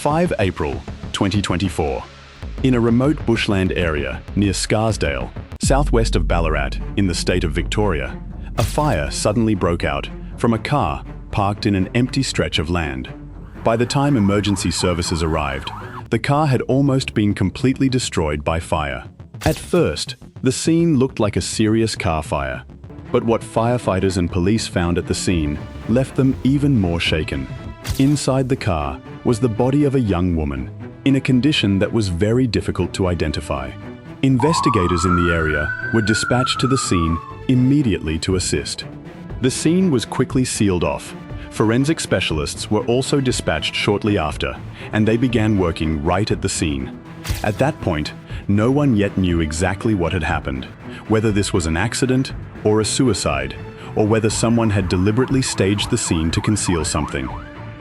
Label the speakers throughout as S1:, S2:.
S1: 5 April 2024. In a remote bushland area near Scarsdale, southwest of Ballarat, in the state of Victoria, a fire suddenly broke out from a car parked in an empty stretch of land. By the time emergency services arrived, the car had almost been completely destroyed by fire. At first, the scene looked like a serious car fire, but what firefighters and police found at the scene left them even more shaken. Inside the car was the body of a young woman, in a condition that was very difficult to identify. Investigators in the area were dispatched to the scene immediately to assist. The scene was quickly sealed off. Forensic specialists were also dispatched shortly after, and they began working right at the scene. At that point, no one yet knew exactly what had happened, whether this was an accident or a suicide, or whether someone had deliberately staged the scene to conceal something.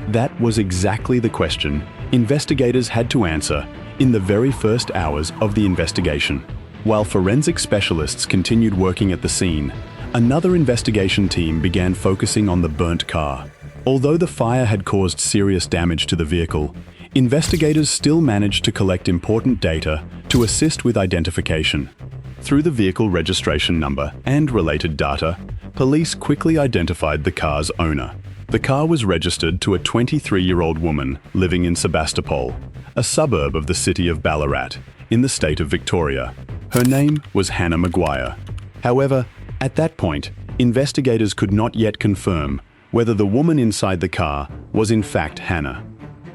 S1: That was exactly the question investigators had to answer in the very first hours of the investigation. While forensic specialists continued working at the scene, another investigation team began focusing on the burnt car. Although the fire had caused serious damage to the vehicle, investigators still managed to collect important data to assist with identification. Through the vehicle registration number and related data, police quickly identified the car's owner. The car was registered to a 23-year-old woman living in Sebastopol, a suburb of the city of Ballarat, in the state of Victoria. Her name was Hannah McGuire. However, at that point, investigators could not yet confirm whether the woman inside the car was in fact Hannah.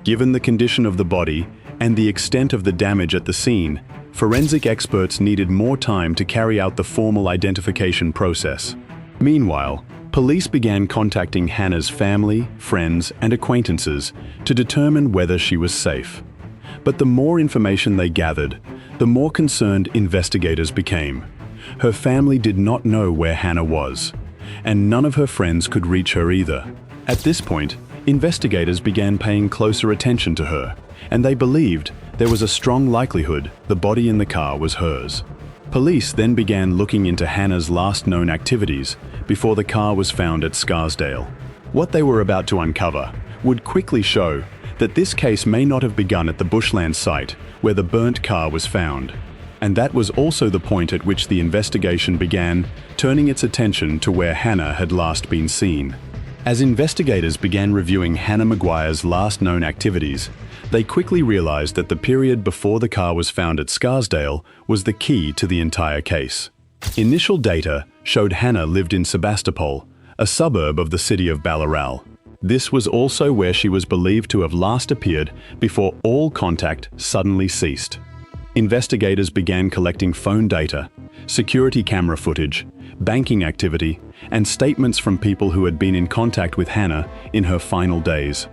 S1: Given the condition of the body and the extent of the damage at the scene, forensic experts needed more time to carry out the formal identification process. Meanwhile, police began contacting Hannah's family, friends, and acquaintances to determine whether she was safe. But the more information they gathered, the more concerned investigators became. Her family did not know where Hannah was, and none of her friends could reach her either. At this point, investigators began paying closer attention to her, and they believed there was a strong likelihood the body in the car was hers. Police then began looking into Hannah's last known activities before the car was found at Scarsdale. What they were about to uncover would quickly show that this case may not have begun at the bushland site where the burnt car was found. And that was also the point at which the investigation began, turning its attention to where Hannah had last been seen. As investigators began reviewing Hannah McGuire's last known activities, they quickly realized that the period before the car was found at Scarsdale was the key to the entire case. Initial data showed Hannah lived in Sebastopol, a suburb of the city of Ballarat. This was also where she was believed to have last appeared before all contact suddenly ceased. Investigators began collecting phone data, security camera footage, banking activity, and statements from people who had been in contact with Hannah in her final days.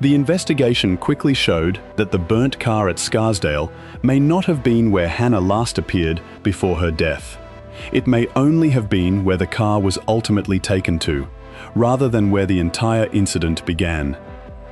S1: The investigation quickly showed that the burnt car at Scarsdale may not have been where Hannah last appeared before her death. It may only have been where the car was ultimately taken to, rather than where the entire incident began.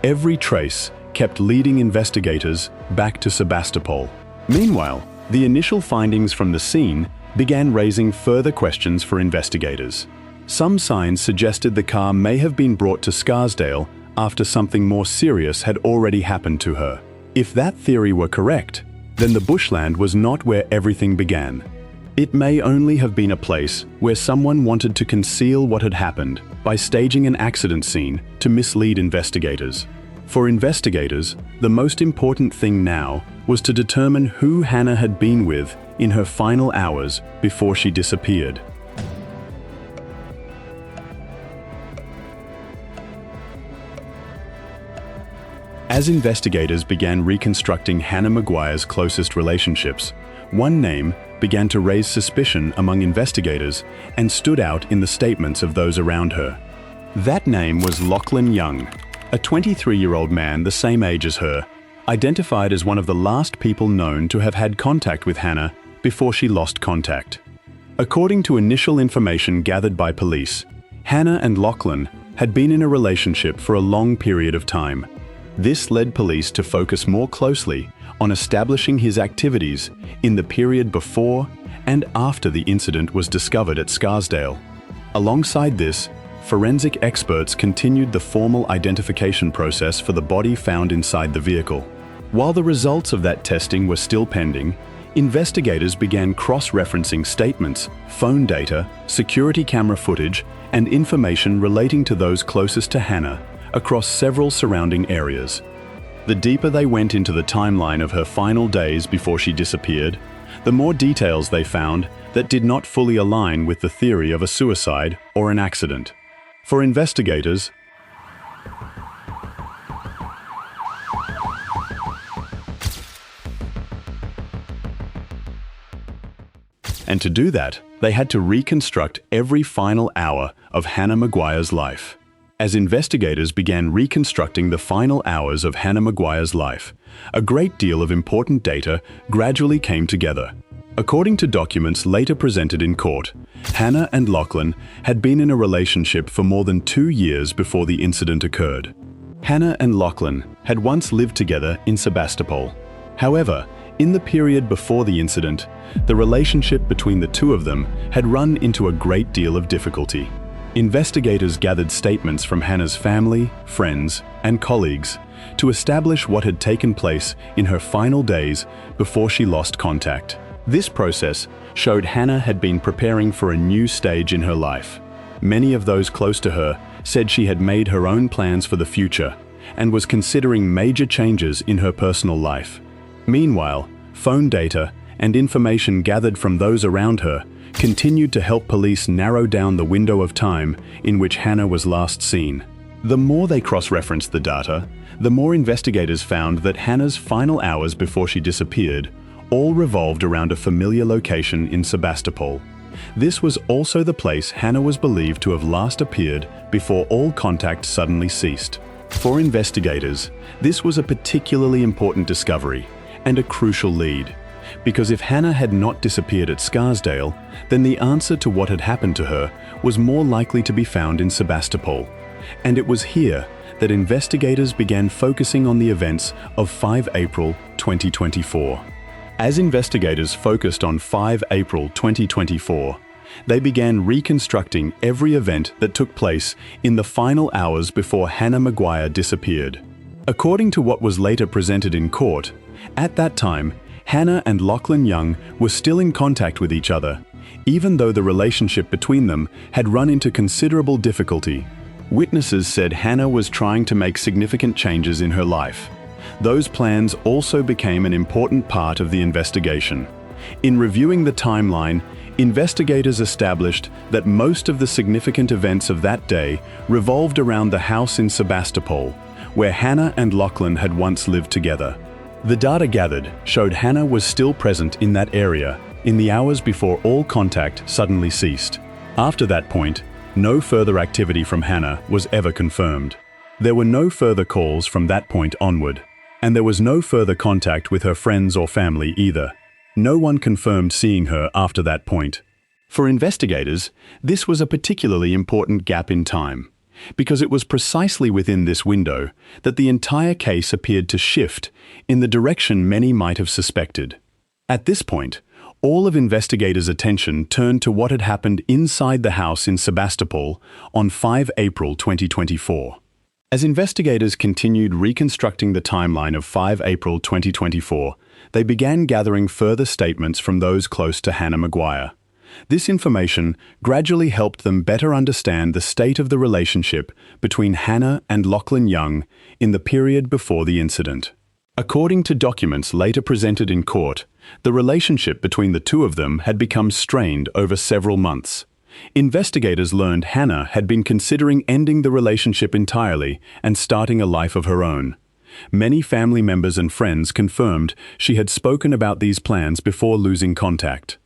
S1: Every trace kept leading investigators back to Sebastopol. Meanwhile, the initial findings from the scene began raising further questions for investigators. Some signs suggested the car may have been brought to Scarsdale after something more serious had already happened to her. If that theory were correct, then the bushland was not where everything began. It may only have been a place where someone wanted to conceal what had happened by staging an accident scene to mislead investigators. For investigators, the most important thing now was to determine who Hannah had been with in her final hours before she disappeared. As investigators began reconstructing Hannah McGuire's closest relationships, one name began to raise suspicion among investigators and stood out in the statements of those around her. That name was Lachlan Young, a 23-year-old man the same age as her, identified as one of the last people known to have had contact with Hannah before she lost contact. According to initial information gathered by police, Hannah and Lachlan had been in a relationship for a long period of time. This led police to focus more closely on establishing his activities in the period before and after the incident was discovered at Scarsdale. Alongside this, forensic experts continued the formal identification process for the body found inside the vehicle. While the results of that testing were still pending, investigators began cross-referencing statements, phone data, security camera footage, and information relating to those closest to Hannah across several surrounding areas. The deeper they went into the timeline of her final days before she disappeared, the more details they found that did not fully align with the theory of a suicide or an accident. For investigators, and to do that, they had to reconstruct every final hour of Hannah McGuire's life. As investigators began reconstructing the final hours of Hannah McGuire's life, a great deal of important data gradually came together. According to documents later presented in court, Hannah and Lachlan had been in a relationship for more than 2 years before the incident occurred. Hannah and Lachlan had once lived together in Sebastopol. However, in the period before the incident, the relationship between the two of them had run into a great deal of difficulty. Investigators gathered statements from Hannah's family, friends, and colleagues to establish what had taken place in her final days before she lost contact. This process showed Hannah had been preparing for a new stage in her life. Many of those close to her said she had made her own plans for the future and was considering major changes in her personal life. Meanwhile, phone data and information gathered from those around her continued to help police narrow down the window of time in which Hannah was last seen. The more they cross-referenced the data, the more investigators found that Hannah's final hours before she disappeared all revolved around a familiar location in Sebastopol. This was also the place Hannah was believed to have last appeared before all contact suddenly ceased. For investigators, this was a particularly important discovery and a crucial lead, because if Hannah had not disappeared at Scarsdale, then the answer to what had happened to her was more likely to be found in Sebastopol. And it was here that investigators began focusing on the events of 5 April 2024. As investigators focused on 5 April 2024, they began reconstructing every event that took place in the final hours before Hannah McGuire disappeared. According to what was later presented in court, at that time, Hannah and Lachlan Young were still in contact with each other, even though the relationship between them had run into considerable difficulty. Witnesses said Hannah was trying to make significant changes in her life. Those plans also became an important part of the investigation. In reviewing the timeline, investigators established that most of the significant events of that day revolved around the house in Sebastopol, where Hannah and Lachlan had once lived together. The data gathered showed Hannah was still present in that area in the hours before all contact suddenly ceased. After that point, no further activity from Hannah was ever confirmed. There were no further calls from that point onward, and there was no further contact with her friends or family either. No one confirmed seeing her after that point. For investigators, this was a particularly important gap in time, because it was precisely within this window that the entire case appeared to shift in the direction many might have suspected. At this point, all of investigators' attention turned to what had happened inside the house in Sebastopol on 5 April 2024. As investigators continued reconstructing the timeline of 5 April 2024, they began gathering further statements from those close to Hannah McGuire. This information gradually helped them better understand the state of the relationship between Hannah and Lachlan Young in the period before the incident. According to documents later presented in court, the relationship between the two of them had become strained over several months. Investigators learned Hannah had been considering ending the relationship entirely and starting a life of her own. Many family members and friends confirmed she had spoken about these plans before losing contact.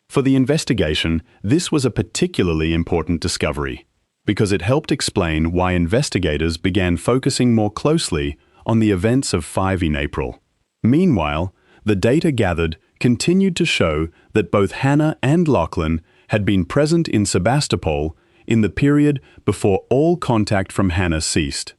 S1: For the investigation, this was a particularly important discovery, because it helped explain why investigators began focusing more closely on the events of 5 April. Meanwhile, the data gathered continued to show that both Hannah and Lachlan had been present in Sebastopol in the period before all contact from Hannah ceased.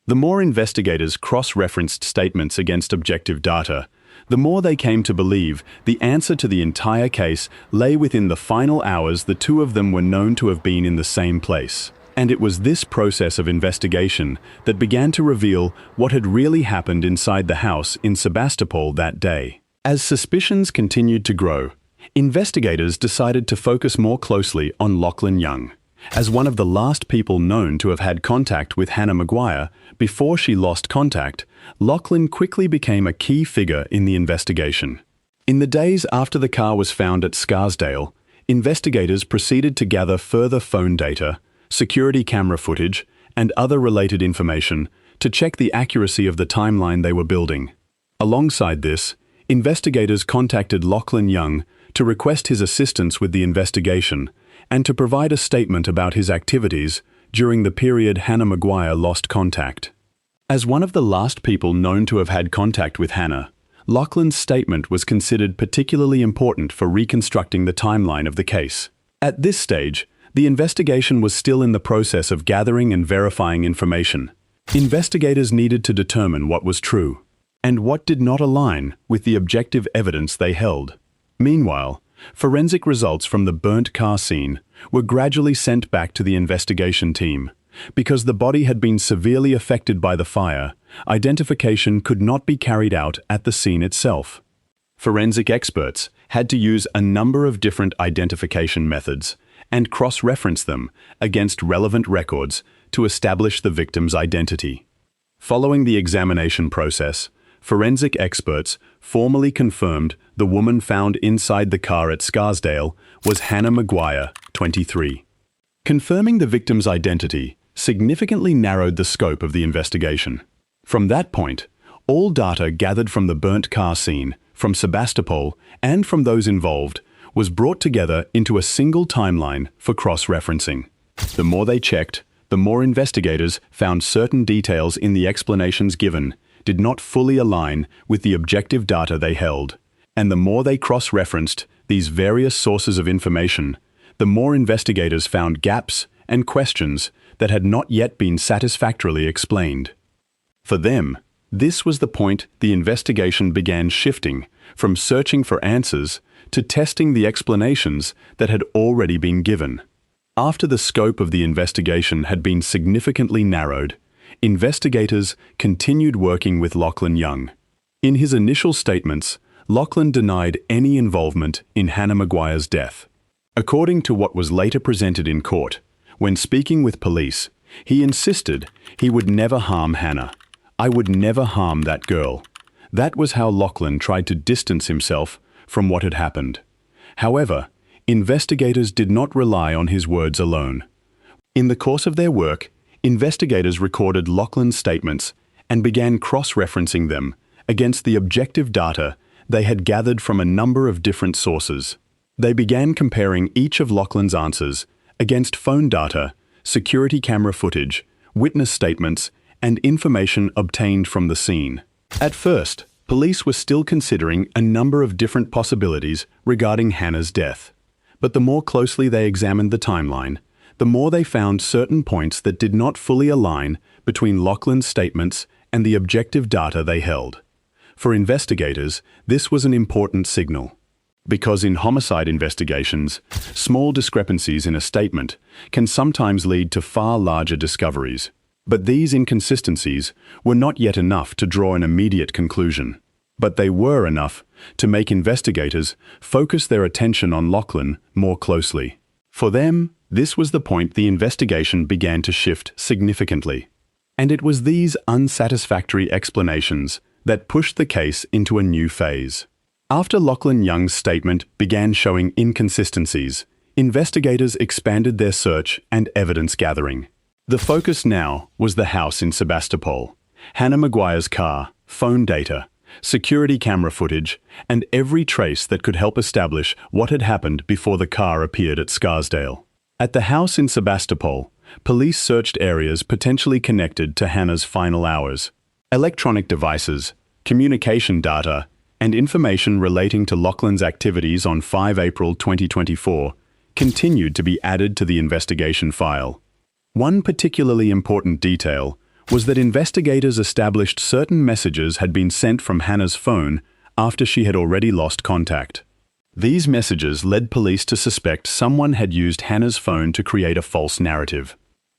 S1: The more investigators cross-referenced statements against objective data, the more they came to believe the answer to the entire case lay within the final hours the two of them were known to have been in the same place. And it was this process of investigation that began to reveal what had really happened inside the house in Sebastopol that day. As suspicions continued to grow, investigators decided to focus more closely on Lachlan Young. As one of the last people known to have had contact with Hannah McGuire before she lost contact, Lachlan quickly became a key figure in the investigation. In the days after the car was found at Scarsdale, investigators proceeded to gather further phone data, security camera footage, and other related information to check the accuracy of the timeline they were building. Alongside this, investigators contacted Lachlan Young to request his assistance with the investigation and to provide a statement about his activities during the period Hannah McGuire lost contact. As one of the last people known to have had contact with Hannah, Lachlan's statement was considered particularly important for reconstructing the timeline of the case. At this stage, the investigation was still in the process of gathering and verifying information. Investigators needed to determine what was true and what did not align with the objective evidence they held. Meanwhile, forensic results from the burnt car scene were gradually sent back to the investigation team. Because the body had been severely affected by the fire, identification could not be carried out at the scene itself. Forensic experts had to use a number of different identification methods and cross-reference them against relevant records to establish the victim's identity. Following the examination process, forensic experts formally confirmed the woman found inside the car at Scarsdale was Hannah McGuire, 23. Confirming the victim's identity significantly narrowed the scope of the investigation. From that point, all data gathered from the burnt car scene, from Sebastopol, and from those involved was brought together into a single timeline for cross-referencing. The more they checked, the more investigators found certain details in the explanations given did not fully align with the objective data they held. And the more they cross-referenced these various sources of information, the more investigators found gaps and questions that had not yet been satisfactorily explained. For them, this was the point the investigation began shifting from searching for answers to testing the explanations that had already been given. After the scope of the investigation had been significantly narrowed, investigators continued working with Lachlan Young. In his initial statements, Lachlan denied any involvement in Hannah McGuire's death. According to what was later presented in court, when speaking with police, he insisted he would never harm Hannah. "I would never harm that girl." That was how Lachlan tried to distance himself from what had happened. However, investigators did not rely on his words alone. In the course of their work, investigators recorded Lachlan's statements and began cross-referencing them against the objective data they had gathered from a number of different sources. They began comparing each of Lachlan's answers against phone data, security camera footage, witness statements, and information obtained from the scene. At first, police were still considering a number of different possibilities regarding Hannah's death. But the more closely they examined the timeline, the more they found certain points that did not fully align between Lachlan's statements and the objective data they held. For investigators, this was an important signal. Because in homicide investigations, small discrepancies in a statement can sometimes lead to far larger discoveries. But these inconsistencies were not yet enough to draw an immediate conclusion. But they were enough to make investigators focus their attention on Lachlan more closely. For them, this was the point the investigation began to shift significantly. And it was these unsatisfactory explanations that pushed the case into a new phase. After Lachlan Young's statement began showing inconsistencies, investigators expanded their search and evidence gathering. The focus now was the house in Sebastopol, Hannah McGuire's car, phone data, security camera footage, and every trace that could help establish what had happened before the car appeared at Scarsdale. At the house in Sebastopol, police searched areas potentially connected to Hannah's final hours. Electronic devices, communication data, and information relating to Lachlan's activities on 5 April 2024 continued to be added to the investigation file. One particularly important detail was that investigators established certain messages had been sent from Hannah's phone after she had already lost contact. These messages led police to suspect someone had used Hannah's phone to create a false narrative.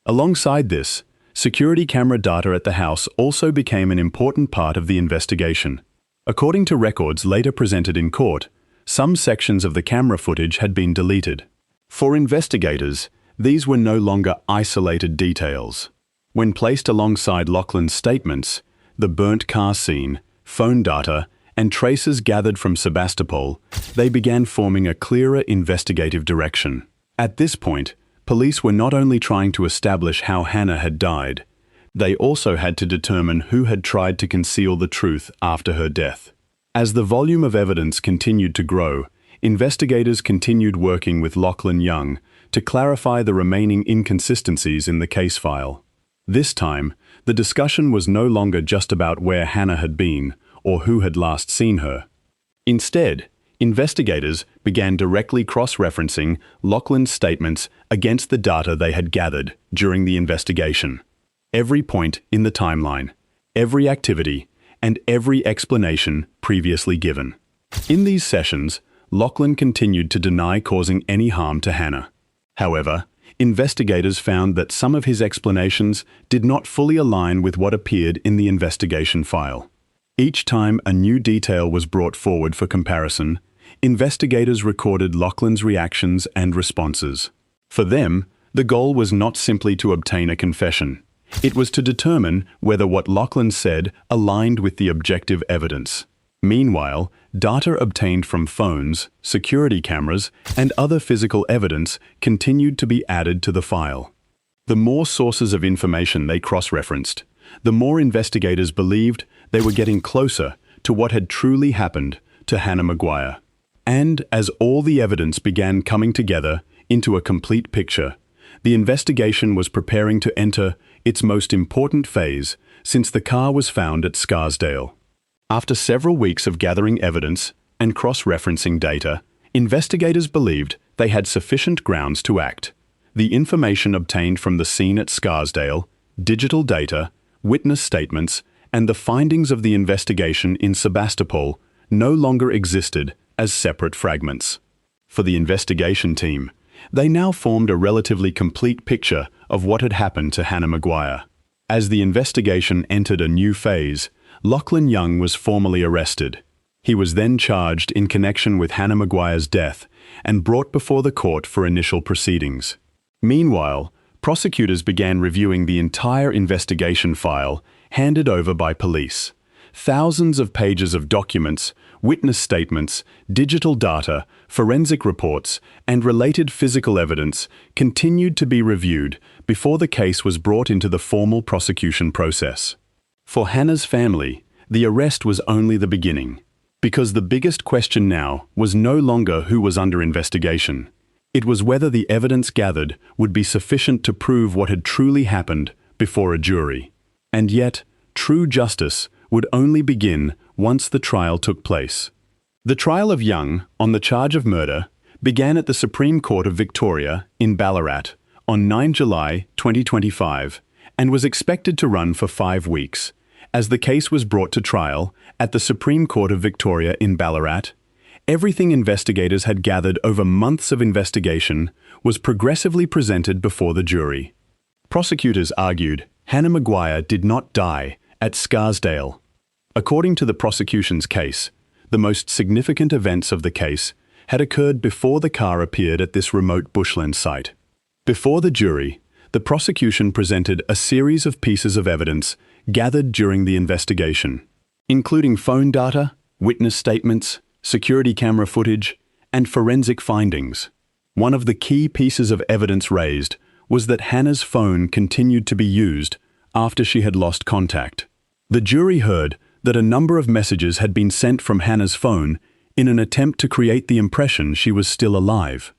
S1: Alongside this, security camera data at the house also became an important part of the investigation. According to records later presented in court, some sections of the camera footage had been deleted. For investigators, these were no longer isolated details. When placed alongside Lachlan's statements, the burnt car scene, phone data, and traces gathered from Sebastopol, they began forming a clearer investigative direction. At this point, police were not only trying to establish how Hannah had died, they also had to determine who had tried to conceal the truth after her death. As the volume of evidence continued to grow, investigators continued working with Lachlan Young to clarify the remaining inconsistencies in the case file. This time, the discussion was no longer just about where Hannah had been or who had last seen her. Instead, investigators began directly cross-referencing Lachlan's statements against the data they had gathered during the investigation. Every point in the timeline, every activity, and every explanation previously given. In these sessions, Lachlan continued to deny causing any harm to Hannah. However, investigators found that some of his explanations did not fully align with what appeared in the investigation file. Each time a new detail was brought forward for comparison, investigators recorded Lachlan's reactions and responses. For them, the goal was not simply to obtain a confession. It was to determine whether what Lachlan said aligned with the objective evidence. Meanwhile, data obtained from phones, security cameras, and other physical evidence continued to be added to the file. The more sources of information they cross-referenced, the more investigators believed they were getting closer to what had truly happened to Hannah McGuire. And as all the evidence began coming together into a complete picture, the investigation was preparing to enter its most important phase since the car was found at Scarsdale. After several weeks of gathering evidence and cross-referencing data, investigators believed they had sufficient grounds to act. The information obtained from the scene at Scarsdale, digital data, witness statements, and the findings of the investigation in Sebastopol no longer existed as separate fragments. For the investigation team, they now formed a relatively complete picture of what had happened to Hannah McGuire. As the investigation entered a new phase, Lachlan Young was formally arrested. He was then charged in connection with Hannah McGuire's death and brought before the court for initial proceedings. Meanwhile, prosecutors began reviewing the entire investigation file handed over by police. Thousands of pages of documents, witness statements, digital data, forensic reports, and related physical evidence continued to be reviewed before the case was brought into the formal prosecution process. For Hannah's family, the arrest was only the beginning, because the biggest question now was no longer who was under investigation. It was whether the evidence gathered would be sufficient to prove what had truly happened before a jury. And yet, true justice would only begin once the trial took place. The trial of Young on the charge of murder began at the Supreme Court of Victoria in Ballarat on 9 July 2025 and was expected to run for 5 weeks. As the case was brought to trial at the Supreme Court of Victoria in Ballarat, everything investigators had gathered over months of investigation was progressively presented before the jury. Prosecutors argued Hannah McGuire did not die at Scarsdale. According to the prosecution's case, the most significant events of the case had occurred before the car appeared at this remote bushland site. Before the jury, the prosecution presented a series of pieces of evidence gathered during the investigation, including phone data, witness statements, security camera footage, and forensic findings. One of the key pieces of evidence raised was that Hannah's phone continued to be used after she had lost contact. The jury heard that a number of messages had been sent from Hannah's phone in an attempt to create the impression she was still alive.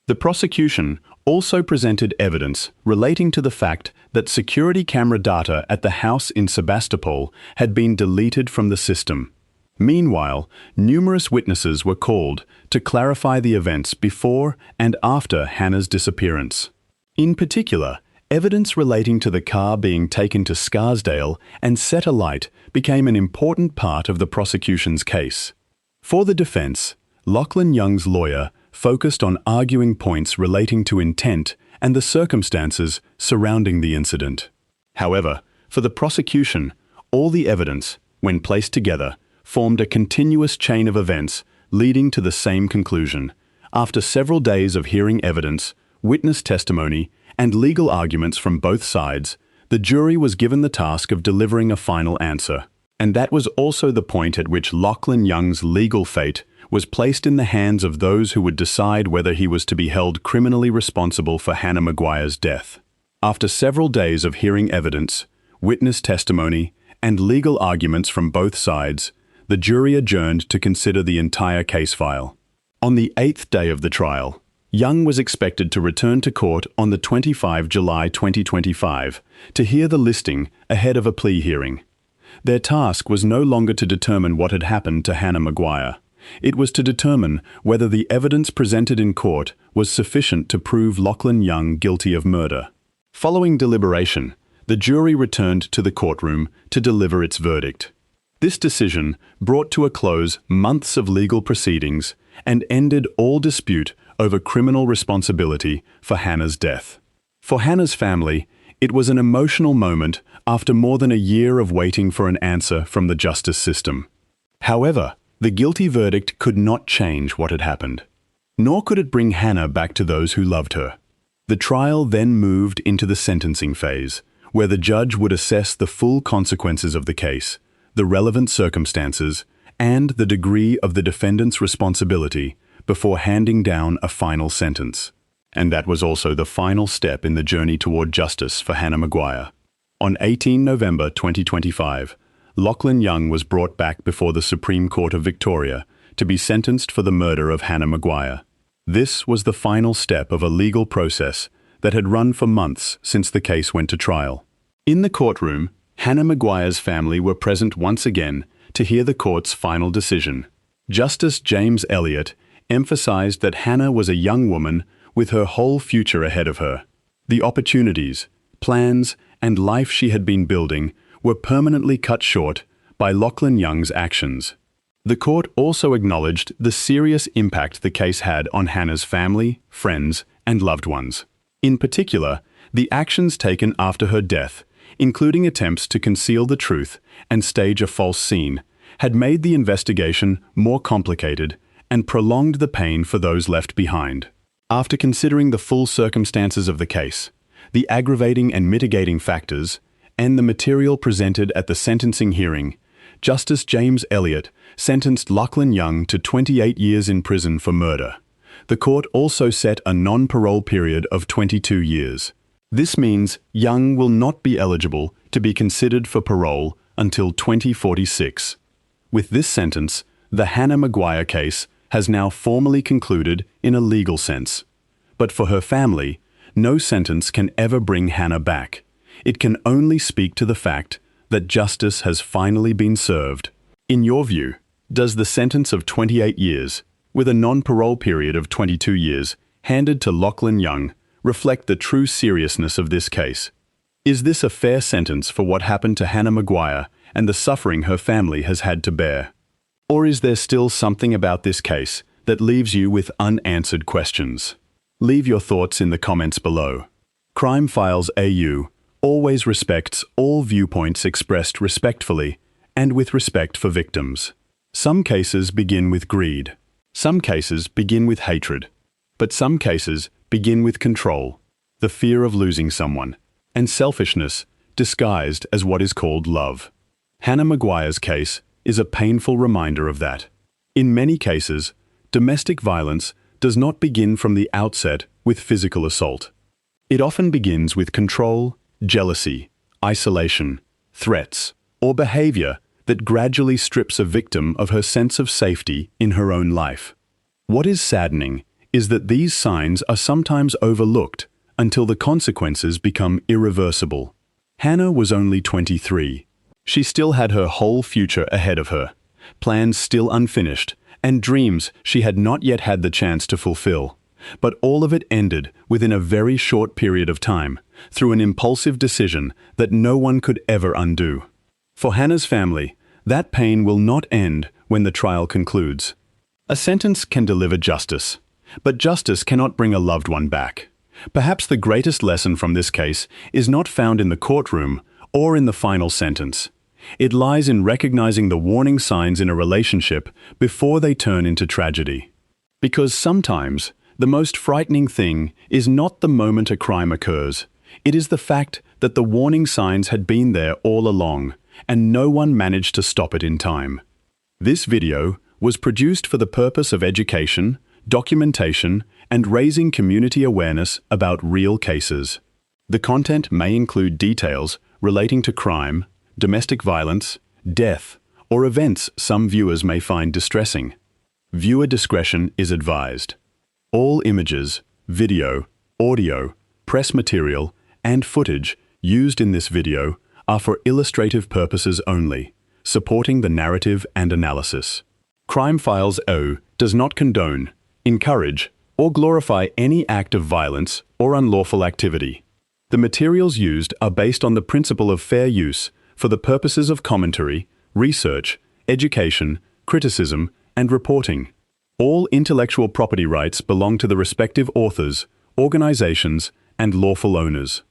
S1: The prosecution also presented evidence relating to the fact that security camera data at the house in Sebastopol had been deleted from the system. Meanwhile, numerous witnesses were called to clarify the events before and after Hannah's disappearance. In particular, evidence relating to the car being taken to Scarsdale and set alight became an important part of the prosecution's case. For the defense, Lachlan Young's lawyer focused on arguing points relating to intent and the circumstances surrounding the incident. However, for the prosecution, all the evidence, when placed together, formed a continuous chain of events leading to the same conclusion. After several days of hearing evidence, witness testimony, and legal arguments from both sides, the jury was given the task of delivering a final answer. And that was also the point at which Lachlan Young's legal fate was placed in the hands of those who would decide whether he was to be held criminally responsible for Hannah McGuire's death. After several days of hearing evidence, witness testimony, and legal arguments from both sides, the jury adjourned to consider the entire case file. On the 8th day of the trial, Young was expected to return to court on the 25 July 2025 to hear the listing ahead of a plea hearing. Their task was no longer to determine what had happened to Hannah McGuire. It was to determine whether the evidence presented in court was sufficient to prove Lachlan Young guilty of murder. Following deliberation, the jury returned to the courtroom to deliver its verdict. This decision brought to a close months of legal proceedings and ended all dispute over criminal responsibility for Hannah's death. For Hannah's family, it was an emotional moment after more than a year of waiting for an answer from the justice system. However, the guilty verdict could not change what had happened, nor could it bring Hannah back to those who loved her. The trial then moved into the sentencing phase, where the judge would assess the full consequences of the case, the relevant circumstances, and the degree of the defendant's responsibility before handing down a final sentence. And that was also the final step in the journey toward justice for Hannah McGuire. On 18 November 2025, Lachlan Young was brought back before the Supreme Court of Victoria to be sentenced for the murder of Hannah McGuire. This was the final step of a legal process that had run for months since the case went to trial. In the courtroom, Hannah McGuire's family were present once again to hear the court's final decision. Justice James Elliott emphasized that Hannah was a young woman with her whole future ahead of her. The opportunities, plans, and life she had been building were permanently cut short by Lachlan Young's actions. The court also acknowledged the serious impact the case had on Hannah's family, friends, and loved ones. In particular, the actions taken after her death, including attempts to conceal the truth and stage a false scene, had made the investigation more complicated and prolonged the pain for those left behind. After considering the full circumstances of the case, the aggravating and mitigating factors, and the material presented at the sentencing hearing, Justice James Elliott sentenced Lachlan Young to 28 years in prison for murder. The court also set a non-parole period of 22 years. This means Young will not be eligible to be considered for parole until 2046. With this sentence, the Hannah McGuire case has now formally concluded in a legal sense. But for her family, no sentence can ever bring Hannah back. It can only speak to the fact that justice has finally been served. In your view, does the sentence of 28 years, with a non-parole period of 22 years, handed to Lachlan Young, reflect the true seriousness of this case? Is this a fair sentence for what happened to Hannah McGuire and the suffering her family has had to bear? Or is there still something about this case that leaves you with unanswered questions? Leave your thoughts in the comments below. Crime Files AU always respects all viewpoints expressed respectfully and with respect for victims. Some cases begin with greed. Some cases begin with hatred. But some cases begin with control, the fear of losing someone, and selfishness disguised as what is called love. Hannah McGuire's case is a painful reminder of that. In many cases, domestic violence does not begin from the outset with physical assault. It often begins with control, jealousy, isolation, threats, or behavior that gradually strips a victim of her sense of safety in her own life. What is saddening is that these signs are sometimes overlooked until the consequences become irreversible. Hannah was only 23. She still had her whole future ahead of her, plans still unfinished, and dreams she had not yet had the chance to fulfill. But all of it ended within a very short period of time, through an impulsive decision that no one could ever undo. For Hannah's family, that pain will not end when the trial concludes. A sentence can deliver justice, but justice cannot bring a loved one back. Perhaps the greatest lesson from this case is not found in the courtroom or in the final sentence. It lies in recognizing the warning signs in a relationship before they turn into tragedy. Because sometimes, the most frightening thing is not the moment a crime occurs. It is the fact that the warning signs had been there all along, and no one managed to stop it in time. This video was produced for the purpose of education, documentation, and raising community awareness about real cases. The content may include details relating to crime, domestic violence, death, or events some viewers may find distressing. Viewer discretion is advised. All images, video, audio, press material, and footage used in this video are for illustrative purposes only, supporting the narrative and analysis. Crime Files O does not condone, encourage, or glorify any act of violence or unlawful activity. The materials used are based on the principle of fair use for the purposes of commentary, research, education, criticism, and reporting. All intellectual property rights belong to the respective authors, organizations, and lawful owners.